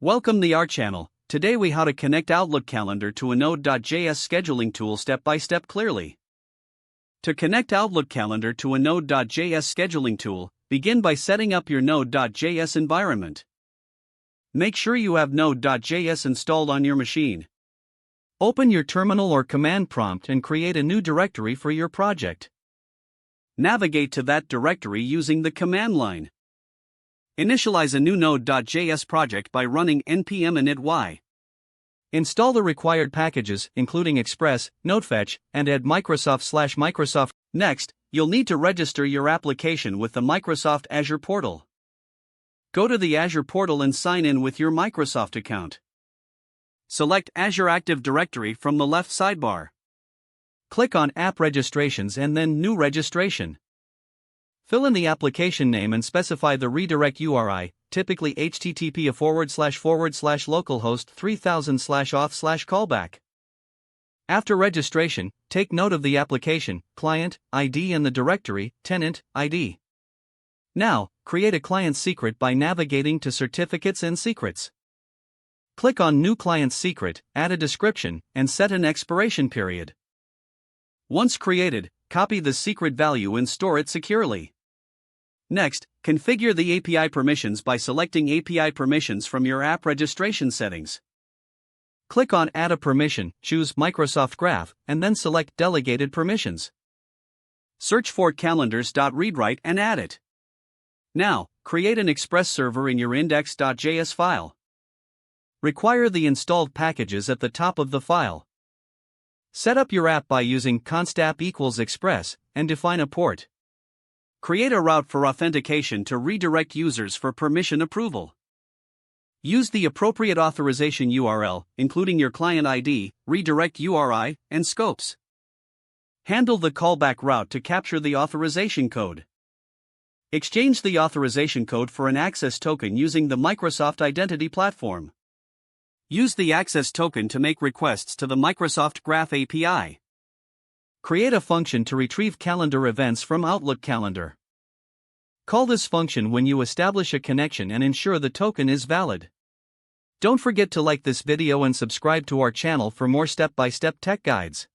Welcome to our channel. Today we how to connect Outlook Calendar to a Node.js scheduling tool step by step clearly. To connect Outlook Calendar to a Node.js scheduling tool, begin by setting up your Node.js environment. Make sure you have Node.js installed on your machine. Open your terminal or command prompt and create a new directory for your project. Navigate to that directory using the command line. Initialize a new Node.js project by running npm init-y. Install the required packages, including Express, NodeFetch, and add Microsoft/Microsoft. Next, you'll need to register your application with the Microsoft Azure portal. Go to the Azure portal and sign in with your Microsoft account. Select Azure Active Directory from the left sidebar. Click on App Registrations and then New Registration. Fill in the application name and specify the redirect URI, typically http://localhost 3000/auth/callback. After registration, take note of the application, client, ID and the directory, tenant, ID. Now, create a client secret by navigating to Certificates and Secrets. Click on New Client Secret, add a description, and set an expiration period. Once created, copy the secret value and store it securely. Next, configure the API permissions by selecting API permissions from your app registration settings. Click on Add a permission, choose Microsoft Graph, and then select Delegated Permissions. Search for calendars.readwrite and add it. Now, create an Express server in your index.js file. Require the installed packages at the top of the file. Set up your app by using const app equals express, and define a port. Create a route for authentication to redirect users for permission approval. Use the appropriate authorization URL, including your client ID, redirect URI, and scopes. Handle the callback route to capture the authorization code. Exchange the authorization code for an access token using the Microsoft Identity Platform. Use the access token to make requests to the Microsoft Graph API. Create a function to retrieve calendar events from Outlook Calendar. Call this function when you establish a connection and ensure the token is valid. Don't forget to like this video and subscribe to our channel for more step-by-step tech guides.